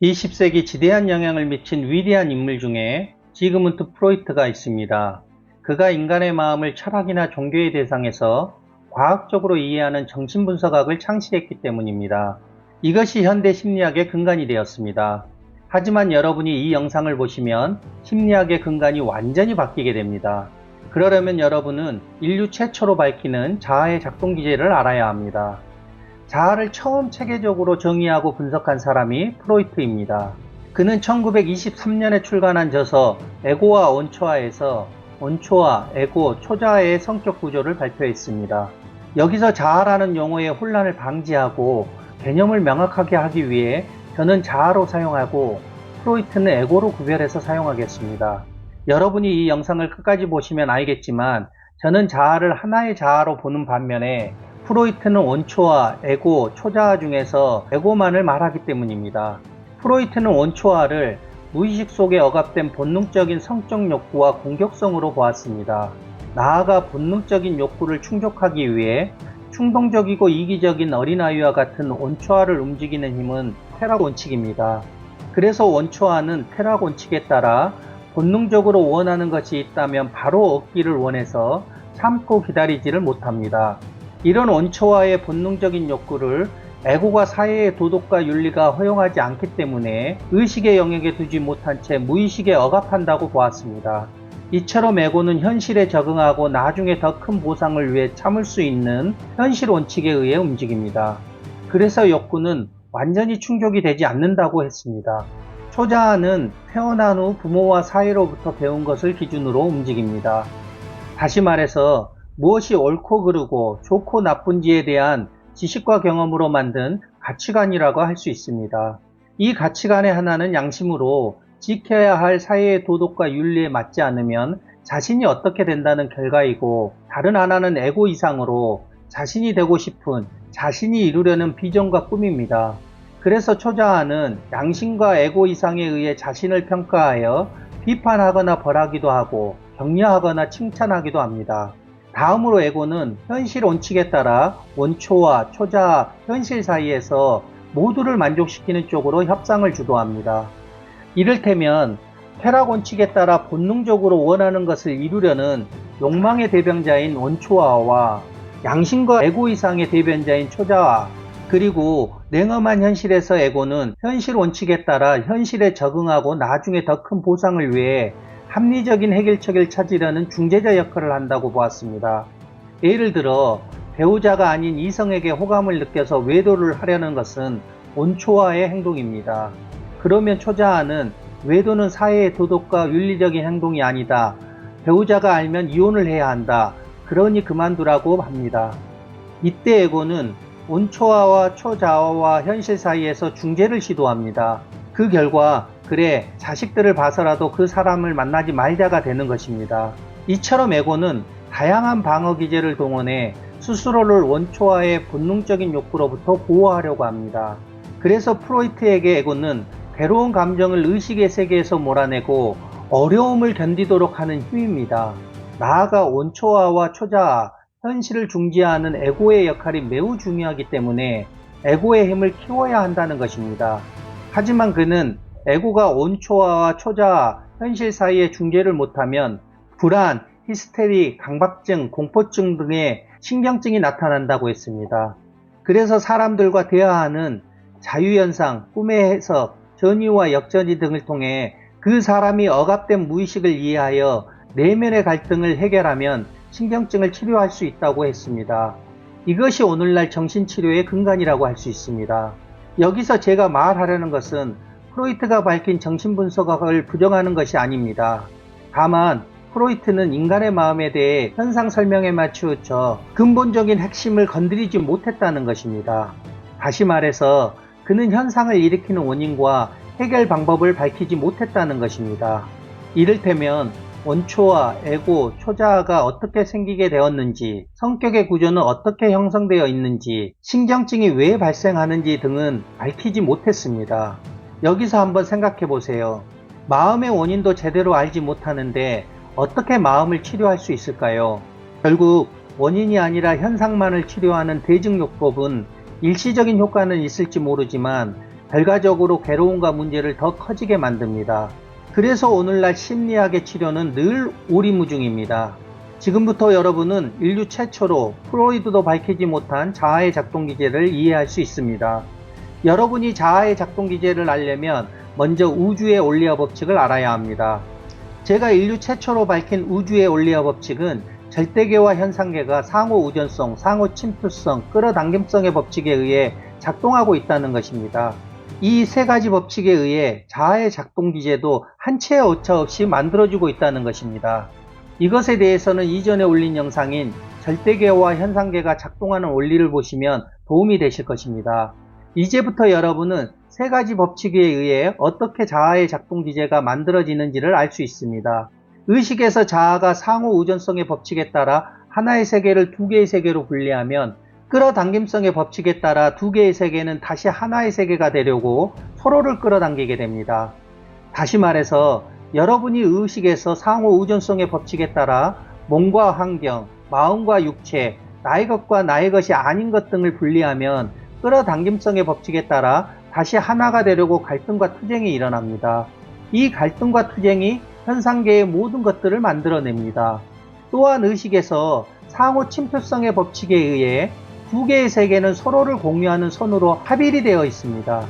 20세기 지대한 영향을 미친 위대한 인물 중에 지그문트 프로이트가 있습니다. 그가 인간의 마음을 철학이나 종교의 대상에서 과학적으로 이해하는 정신분석학을 창시했기 때문입니다. 이것이 현대 심리학의 근간이 되었습니다. 하지만 여러분이 이 영상을 보시면 심리학의 근간이 완전히 바뀌게 됩니다. 그러려면 여러분은 인류 최초로 밝히는 자아의 작동 기제를 알아야 합니다. 자아를 처음 체계적으로 정의하고 분석한 사람이 프로이트입니다. 그는 1923년에 출간한 저서 에고와 온초아에서 온초아, 에고, 초자아의 성격 구조를 발표했습니다. 여기서 자아라는 용어의 혼란을 방지하고 개념을 명확하게 하기 위해 저는 자아로 사용하고 프로이트는 에고로 구별해서 사용하겠습니다. 여러분이 이 영상을 끝까지 보시면 알겠지만 저는 자아를 하나의 자아로 보는 반면에 프로이트는 원초아, 에고, 초자아 중에서 에고만을 말하기 때문입니다. 프로이트는 원초아를 무의식 속에 억압된 본능적인 성적 욕구와 공격성으로 보았습니다. 나아가 본능적인 욕구를 충족하기 위해 충동적이고 이기적인 어린아이와 같은 원초아를 움직이는 힘은 퇴락 원칙입니다. 그래서 원초아는 퇴락 원칙에 따라 본능적으로 원하는 것이 있다면 바로 얻기를 원해서 참고 기다리지를 못합니다. 이런 원초아의 본능적인 욕구를 에고가 사회의 도덕과 윤리가 허용하지 않기 때문에 의식의 영역에 두지 못한 채 무의식에 억압한다고 보았습니다. 이처럼 에고는 현실에 적응하고 나중에 더 큰 보상을 위해 참을 수 있는 현실 원칙에 의해 움직입니다. 그래서 욕구는 완전히 충족이 되지 않는다고 했습니다. 초자아는 태어난 후 부모와 사회로부터 배운 것을 기준으로 움직입니다. 다시 말해서 무엇이 옳고 그르고 좋고 나쁜지에 대한 지식과 경험으로 만든 가치관이라고 할 수 있습니다. 이 가치관의 하나는 양심으로 지켜야 할 사회의 도덕과 윤리에 맞지 않으면 자신이 어떻게 된다는 결과이고, 다른 하나는 에고 이상으로 자신이 되고 싶은, 자신이 이루려는 비전과 꿈입니다. 그래서 초자아는 양심과 에고 이상에 의해 자신을 평가하여 비판하거나 벌하기도 하고 격려하거나 칭찬하기도 합니다. 다음으로 에고는 현실 원칙에 따라 원초와 초자아, 현실 사이에서 모두를 만족시키는 쪽으로 협상을 주도합니다. 이를테면 퇴락 원칙에 따라 본능적으로 원하는 것을 이루려는 욕망의 대변자인 원초아와 양심과 에고 이상의 대변자인 초자아, 그리고 냉엄한 현실에서 에고는 현실 원칙에 따라 현실에 적응하고 나중에 더 큰 보상을 위해 합리적인 해결책을 찾으려는 중재자 역할을 한다고 보았습니다. 예를 들어 배우자가 아닌 이성에게 호감을 느껴서 외도를 하려는 것은 원초아의 행동입니다. 그러면 초자아는 외도는 사회의 도덕과 윤리적인 행동이 아니다. 배우자가 알면 이혼을 해야 한다. 그러니 그만두라고 합니다. 이때 에고는 원초아와 초자아와 현실 사이에서 중재를 시도합니다. 그 결과 그래, 자식들을 봐서라도 그 사람을 만나지 말자가 되는 것입니다. 이처럼 에고는 다양한 방어 기제를 동원해 스스로를 원초아의 본능적인 욕구로부터 보호하려고 합니다. 그래서 프로이트에게 에고는 괴로운 감정을 의식의 세계에서 몰아내고 어려움을 견디도록 하는 힘입니다. 나아가 원초아와 초자아, 현실을 중재하는 에고의 역할이 매우 중요하기 때문에 에고의 힘을 키워야 한다는 것입니다. 하지만 그는 에고가 원초아와 초자아, 현실 사이에 중재를 못하면 불안, 히스테리, 강박증, 공포증 등의 신경증이 나타난다고 했습니다. 그래서 사람들과 대화하는 자유현상, 꿈의 해석, 전이와 역전이 등을 통해 그 사람이 억압된 무의식을 이해하여 내면의 갈등을 해결하면 신경증을 치료할 수 있다고 했습니다. 이것이 오늘날 정신치료의 근간이라고 할 수 있습니다. 여기서 제가 말하려는 것은 프로이트가 밝힌 정신분석학을 부정하는 것이 아닙니다. 다만 프로이트는 인간의 마음에 대해 현상 설명에 맞추어 근본적인 핵심을 건드리지 못했다는 것입니다. 다시 말해서 그는 현상을 일으키는 원인과 해결 방법을 밝히지 못했다는 것입니다. 이를테면 원초아, 에고, 초자아가 어떻게 생기게 되었는지, 성격의 구조는 어떻게 형성되어 있는지, 신경증이 왜 발생하는지 등은 밝히지 못했습니다. 여기서 한번 생각해 보세요. 마음의 원인도 제대로 알지 못하는데 어떻게 마음을 치료할 수 있을까요? 결국 원인이 아니라 현상만을 치료하는 대증요법은 일시적인 효과는 있을지 모르지만 결과적으로 괴로움과 문제를 더 커지게 만듭니다. 그래서 오늘날 심리학의 치료는 늘 오리무중입니다. 지금부터 여러분은 인류 최초로 프로이드도 밝히지 못한 자아의 작동 기제를 이해할 수 있습니다. 여러분이 자아의 작동 기제를 알려면 먼저 우주의 원리와 법칙을 알아야 합니다. 제가 인류 최초로 밝힌 우주의 원리와 법칙은 절대계와 현상계가 상호 우전성, 상호 침투성, 끌어당김성의 법칙에 의해 작동하고 있다는 것입니다. 이 세 가지 법칙에 의해 자아의 작동 기제도 한 치의 오차 없이 만들어지고 있다는 것입니다. 이것에 대해서는 이전에 올린 영상인 절대계와 현상계가 작동하는 원리를 보시면 도움이 되실 것입니다. 이제부터 여러분은 세 가지 법칙에 의해 어떻게 자아의 작동 기제가 만들어지는지를 알 수 있습니다. 의식에서 자아가 상호 우전성의 법칙에 따라 하나의 세계를 두 개의 세계로 분리하면 끌어당김성의 법칙에 따라 두 개의 세계는 다시 하나의 세계가 되려고 서로를 끌어당기게 됩니다. 다시 말해서 여러분이 의식에서 상호 우전성의 법칙에 따라 몸과 환경, 마음과 육체, 나의 것과 나의 것이 아닌 것 등을 분리하면 끌어당김성의 법칙에 따라 다시 하나가 되려고 갈등과 투쟁이 일어납니다. 이 갈등과 투쟁이 현상계의 모든 것들을 만들어냅니다. 또한 의식에서 상호 침투성의 법칙에 의해 두 개의 세계는 서로를 공유하는 선으로 합일이 되어 있습니다.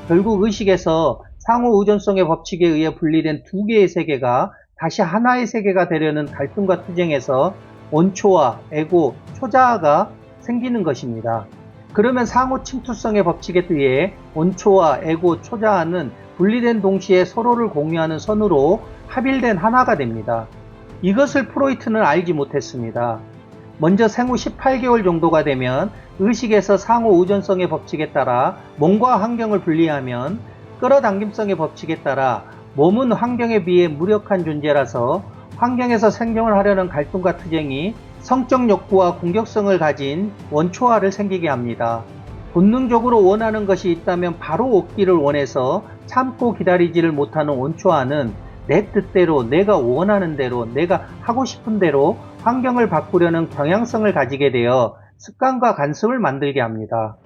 결국 의식에서 상호 우전성의 법칙에 의해 분리된 두 개의 세계가 다시 하나의 세계가 되려는 갈등과 투쟁에서 원초와 에고, 초자아가 생기는 것입니다. 그러면 상호 침투성의 법칙에 의해 원초와 에고, 초자아는 분리된 동시에 서로를 공유하는 선으로 합일된 하나가 됩니다. 이것을 프로이트는 알지 못했습니다. 먼저 생후 18개월 정도가 되면 의식에서 상호 우전성의 법칙에 따라 몸과 환경을 분리하면 끌어당김성의 법칙에 따라 몸은 환경에 비해 무력한 존재라서 환경에서 생존을 하려는 갈등과 투쟁이 성적 욕구와 공격성을 가진 원초아를 생기게 합니다. 본능적으로 원하는 것이 있다면 바로 얻기를 원해서 참고 기다리지를 못하는 원초아는 내 뜻대로, 내가 원하는 대로, 내가 하고 싶은 대로 환경을 바꾸려는 경향성을 가지게 되어 습관과 관습을 만들게 합니다.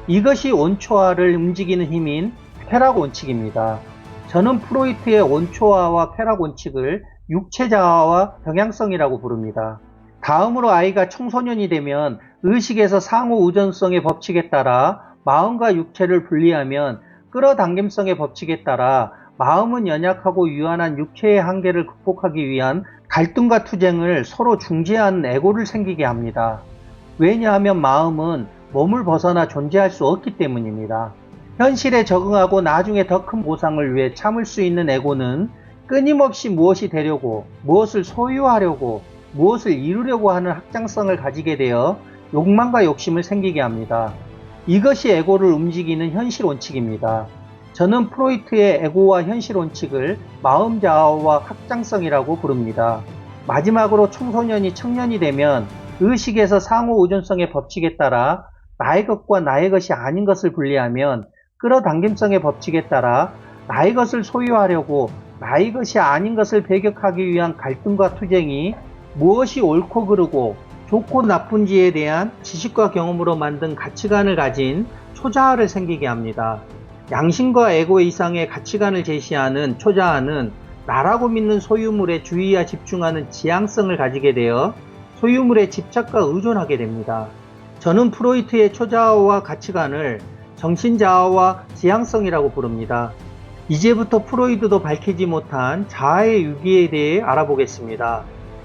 이것이 원초아를 움직이는 힘인 쾌락 원칙입니다. 저는 프로이트의 원초아와 쾌락 원칙을 육체자아와 경향성이라고 부릅니다. 다음으로 아이가 청소년이 되면 의식에서 상호 우전성의 법칙에 따라 마음과 육체를 분리하면 끌어당김성의 법칙에 따라 마음은 연약하고 유한한 육체의 한계를 극복하기 위한 갈등과 투쟁을 서로 중재하는 에고를 생기게 합니다. 왜냐하면 마음은 몸을 벗어나 존재할 수 없기 때문입니다. 현실에 적응하고 나중에 더 큰 보상을 위해 참을 수 있는 에고는 끊임없이 무엇이 되려고, 무엇을 소유하려고, 무엇을 이루려고 하는 확장성을 가지게 되어 욕망과 욕심을 생기게 합니다. 이것이 에고를 움직이는 현실 원칙입니다. 저는 프로이트의 에고와 현실 원칙을 마음 자아와 확장성이라고 부릅니다. 마지막으로 청소년이 청년이 되면 의식에서 상호 우전성의 법칙에 따라 나의 것과 나의 것이 아닌 것을 분리하면 끌어당김성의 법칙에 따라 나의 것을 소유하려고 나의 것이 아닌 것을 배격하기 위한 갈등과 투쟁이 무엇이 옳고 그르고 좋고 나쁜지에 대한 지식과 경험으로 만든 가치관을 가진 초자아를 생기게 합니다. 양심과 에고 이상의 가치관을 제시하는 초자아는 나라고 믿는 소유물에 주의와 집중하는 지향성을 가지게 되어 소유물에 집착과 의존하게 됩니다. 저는 프로이트의 초자아와 가치관을 정신자아와 지향성이라고 부릅니다. 이제부터 프로이트도 밝히지 못한 자아의 유기에 대해 알아보겠습니다.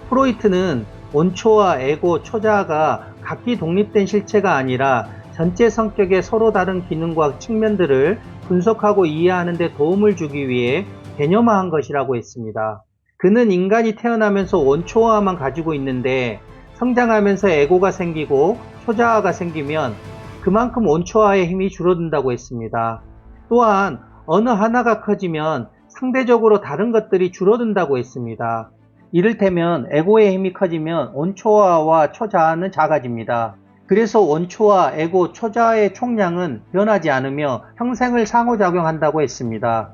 프로이트는 원초와 에고, 초자아가 각기 독립된 실체가 아니라 전체 성격의 서로 다른 기능과 측면들을 분석하고 이해하는 데 도움을 주기 위해 개념화한 것이라고 했습니다. 그는 인간이 태어나면서 원초아만 가지고 있는데 성장하면서 에고가 생기고 초자아가 생기면 그만큼 원초아의 힘이 줄어든다고 했습니다. 또한 어느 하나가 커지면 상대적으로 다른 것들이 줄어든다고 했습니다. 이를테면 에고의 힘이 커지면 원초아와 초자아는 작아집니다. 그래서 원초아, 에고, 초자아의 총량은 변하지 않으며 평생을 상호작용한다고 했습니다.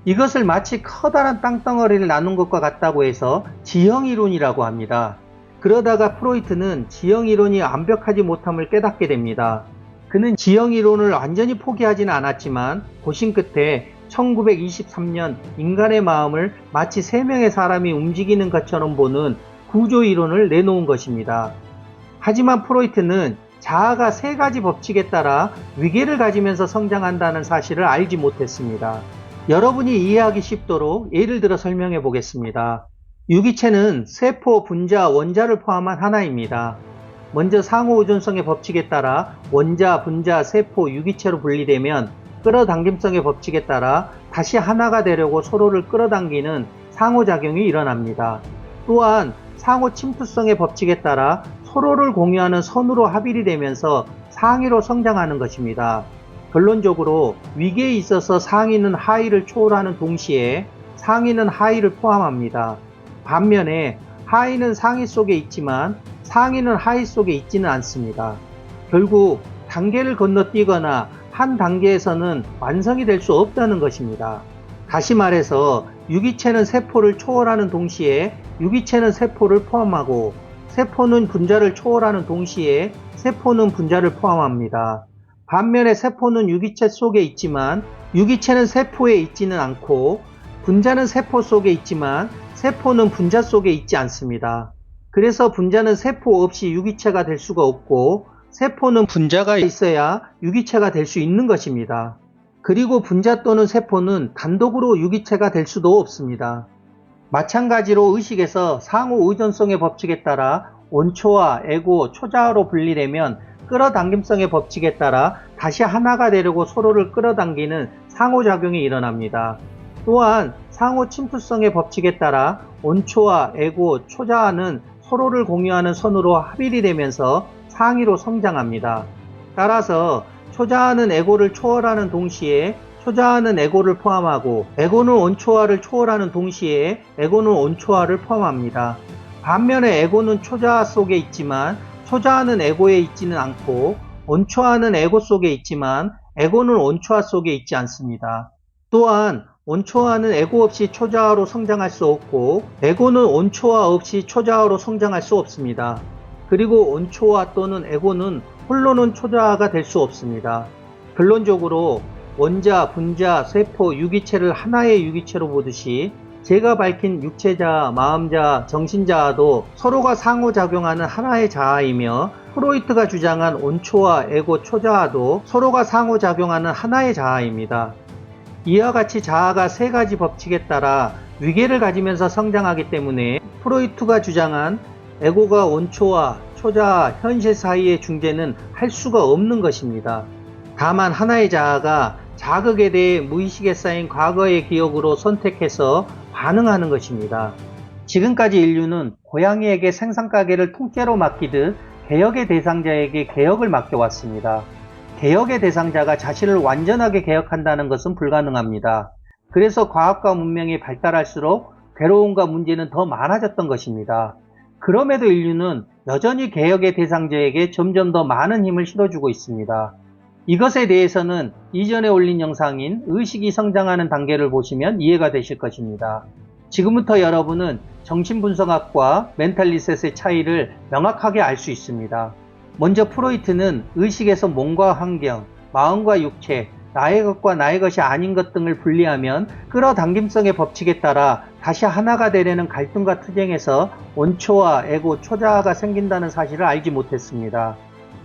이것을 마치 커다란 땅덩어리를 나눈 것과 같다고 해서 지형이론이라고 합니다. 그러다가 프로이트는 지형이론이 완벽하지 못함을 깨닫게 됩니다. 그는 지형이론을 완전히 포기하지는 않았지만 고심 끝에 1923년 인간의 마음을 마치 3명의 사람이 움직이는 것처럼 보는 구조이론을 내놓은 것입니다. 하지만 프로이트는 자아가 3가지 법칙에 따라 위계를 가지면서 성장한다는 사실을 알지 못했습니다. 여러분이 이해하기 쉽도록 예를 들어 설명해 보겠습니다. 유기체는 세포, 분자, 원자를 포함한 하나입니다. 먼저 상호의존성의 법칙에 따라 원자, 분자, 세포, 유기체로 분리되면 끌어당김성의 법칙에 따라 다시 하나가 되려고 서로를 끌어당기는 상호작용이 일어납니다. 또한 상호 침투성의 법칙에 따라 서로를 공유하는 선으로 합일이 되면서 상위로 성장하는 것입니다. 결론적으로 위계에 있어서 상위는 하위를 초월하는 동시에 상위는 하위를 포함합니다. 반면에 하위는 상위 속에 있지만 상위는 하위 속에 있지는 않습니다. 결국 단계를 건너뛰거나 한 단계에서는 완성이 될 수 없다는 것입니다. 다시 말해서 유기체는 세포를 초월하는 동시에 유기체는 세포를 포함하고 세포는 분자를 초월하는 동시에 세포는 분자를 포함합니다. 반면에 세포는 유기체 속에 있지만 유기체는 세포에 있지는 않고 분자는 세포 속에 있지만 세포는 분자 속에 있지 않습니다. 그래서 분자는 세포 없이 유기체가 될 수가 없고 세포는 분자가 있어야 유기체가 될 수 있는 것입니다. 그리고 분자 또는 세포는 단독으로 유기체가 될 수도 없습니다. 마찬가지로 의식에서 상호 의존성의 법칙에 따라 원초와 에고, 초자아로 분리되면 끌어당김성의 법칙에 따라 다시 하나가 되려고 서로를 끌어당기는 상호작용이 일어납니다. 또한 상호 침투성의 법칙에 따라 원초와 에고, 초자아는 서로를 공유하는 선으로 합일이 되면서 상위로 성장합니다. 따라서 초자아는 에고를 초월하는 동시에 초자아는 에고를 포함하고 에고는 원초아를 초월하는 동시에 에고는 원초아를 포함합니다. 반면에 에고는 초자아 속에 있지만 초자아는 에고에 있지는 않고 원초아는 에고 속에 있지만 에고는 원초아 속에 있지 않습니다. 또한 원초아는 에고 없이 초자아로 성장할 수 없고 에고는 원초아 없이 초자아로 성장할 수 없습니다. 그리고 원초아 또는 에고는 홀로는 초자아가 될 수 없습니다. 결론적으로 원자, 분자, 세포, 유기체를 하나의 유기체로 보듯이 제가 밝힌 육체자아, 마음자아, 정신자아도 서로가 상호작용하는 하나의 자아이며 프로이트가 주장한 원초아, 에고, 초자아도 서로가 상호작용하는 하나의 자아입니다. 이와 같이 자아가 3가지 법칙에 따라 위계를 가지면서 성장하기 때문에 프로이트가 주장한 에고가 원초와 초자아, 현실 사이의 중재는 할 수가 없는 것입니다. 다만 하나의 자아가 자극에 대해 무의식에 쌓인 과거의 기억으로 선택해서 반응하는 것입니다. 지금까지 인류는 고양이에게 생산가게를 통째로 맡기듯 개혁의 대상자에게 개혁을 맡겨왔습니다. 개혁의 대상자가 자신을 완전하게 개혁한다는 것은 불가능합니다. 그래서 과학과 문명이 발달할수록 괴로움과 문제는 더 많아졌던 것입니다. 그럼에도 인류는 여전히 개혁의 대상자에게 점점 더 많은 힘을 실어주고 있습니다. 이것에 대해서는 이전에 올린 영상인 의식이 성장하는 단계를 보시면 이해가 되실 것입니다. 지금부터 여러분은 정신분석학과 멘탈 리셋의 차이를 명확하게 알 수 있습니다. 먼저 프로이트는 의식에서 몸과 환경, 마음과 육체, 나의 것과 나의 것이 아닌 것 등을 분리하면 끌어당김성의 법칙에 따라 다시 하나가 되려는 갈등과 투쟁에서 원초와 에고, 초자아가 생긴다는 사실을 알지 못했습니다.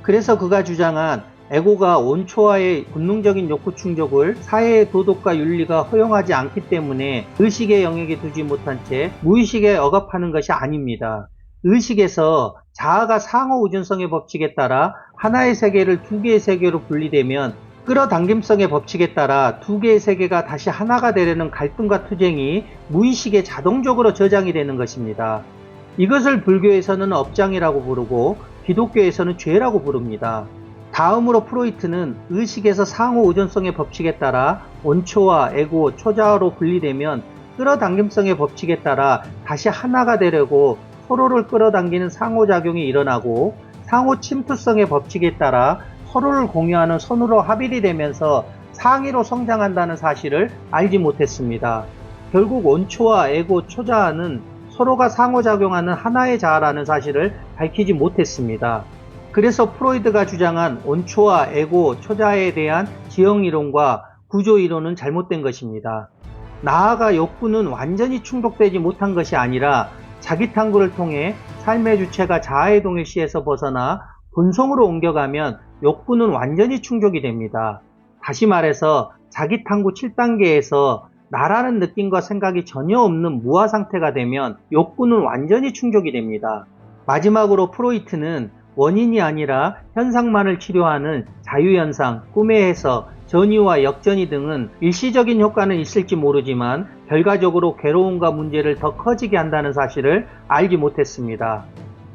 그래서 그가 주장한 에고가 원초와의 본능적인 욕구 충족을 사회의 도덕과 윤리가 허용하지 않기 때문에 의식의 영역에 두지 못한 채 무의식에 억압하는 것이 아닙니다. 의식에서 자아가 상호 의존성의 법칙에 따라 하나의 세계를 2개의 세계로 분리되면 끌어당김성의 법칙에 따라 2개의 세계가 다시 하나가 되려는 갈등과 투쟁이 무의식에 자동적으로 저장이 되는 것입니다. 이것을 불교에서는 업장이라고 부르고 기독교에서는 죄라고 부릅니다. 다음으로 프로이트는 의식에서 상호 의존성의 법칙에 따라 원초와 에고, 초자아로 분리되면 끌어당김성의 법칙에 따라 다시 하나가 되려고 서로를 끌어당기는 상호작용이 일어나고 상호 침투성의 법칙에 따라 서로를 공유하는 선으로 합일이 되면서 상위로 성장한다는 사실을 알지 못했습니다. 결국 원초와 에고, 초자아는 서로가 상호작용하는 하나의 자아라는 사실을 밝히지 못했습니다. 그래서 프로이드가 주장한 온초와 에고, 초자에 대한 지형이론과 구조이론은 잘못된 것입니다. 나아가 욕구는 완전히 충족되지 못한 것이 아니라 자기 탐구를 통해 삶의 주체가 자아의 동일시에서 벗어나 본성으로 옮겨가면 욕구는 완전히 충족이 됩니다. 다시 말해서 자기 탐구 7단계에서 나라는 느낌과 생각이 전혀 없는 무아 상태가 되면 욕구는 완전히 충족이 됩니다. 마지막으로 프로이트는 원인이 아니라 현상만을 치료하는 자유현상, 꿈의 해석, 전이와 역전이 등은 일시적인 효과는 있을지 모르지만 결과적으로 괴로움과 문제를 더 커지게 한다는 사실을 알지 못했습니다.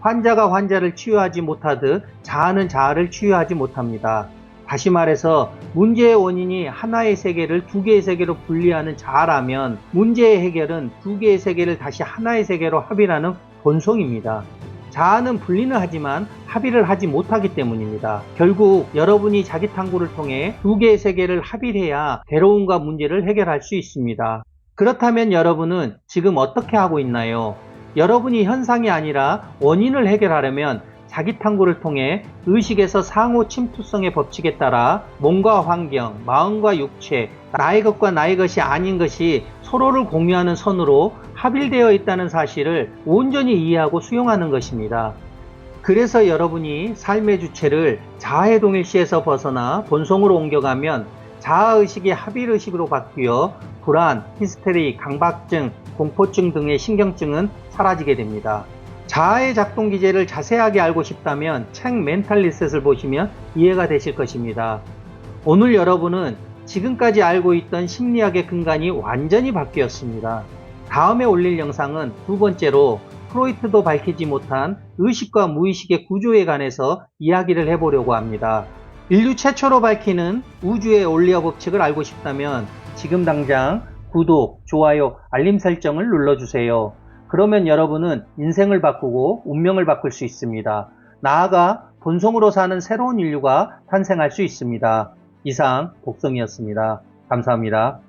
환자가 환자를 치유하지 못하듯 자아는 자아를 치유하지 못합니다. 다시 말해서 문제의 원인이 하나의 세계를 두 개의 세계로 분리하는 자아라면 문제의 해결은 두 개의 세계를 다시 하나의 세계로 합의하는 본성입니다. 자아는 분리는 하지만 합의를 하지 못하기 때문입니다. 결국 여러분이 자기 탐구를 통해 두 개의 세계를 합의해야 괴로움과 문제를 해결할 수 있습니다. 그렇다면 여러분은 지금 어떻게 하고 있나요? 여러분이 현상이 아니라 원인을 해결하려면 자기 탐구를 통해 의식에서 상호 침투성의 법칙에 따라 몸과 환경, 마음과 육체, 나의 것과 나의 것이 아닌 것이 서로를 공유하는 선으로 합일되어 있다는 사실을 온전히 이해하고 수용하는 것입니다. 그래서 여러분이 삶의 주체를 자아의 동일시에서 벗어나 본성으로 옮겨가면 자아의식이 합일의식으로 바뀌어 불안, 히스테리, 강박증, 공포증 등의 신경증은 사라지게 됩니다. 자아의 작동 기제를 자세하게 알고 싶다면 책 멘탈 리셋을 보시면 이해가 되실 것입니다. 오늘 여러분은 지금까지 알고 있던 심리학의 근간이 완전히 바뀌었습니다. 다음에 올릴 영상은 두 번째로 프로이트도 밝히지 못한 의식과 무의식의 구조에 관해서 이야기를 해보려고 합니다. 인류 최초로 밝히는 우주의 원리와 법칙을 알고 싶다면 지금 당장 구독, 좋아요, 알림 설정을 눌러주세요. 그러면 여러분은 인생을 바꾸고 운명을 바꿀 수 있습니다. 나아가 본성으로 사는 새로운 인류가 탄생할 수 있습니다. 이상 복성이었습니다. 감사합니다.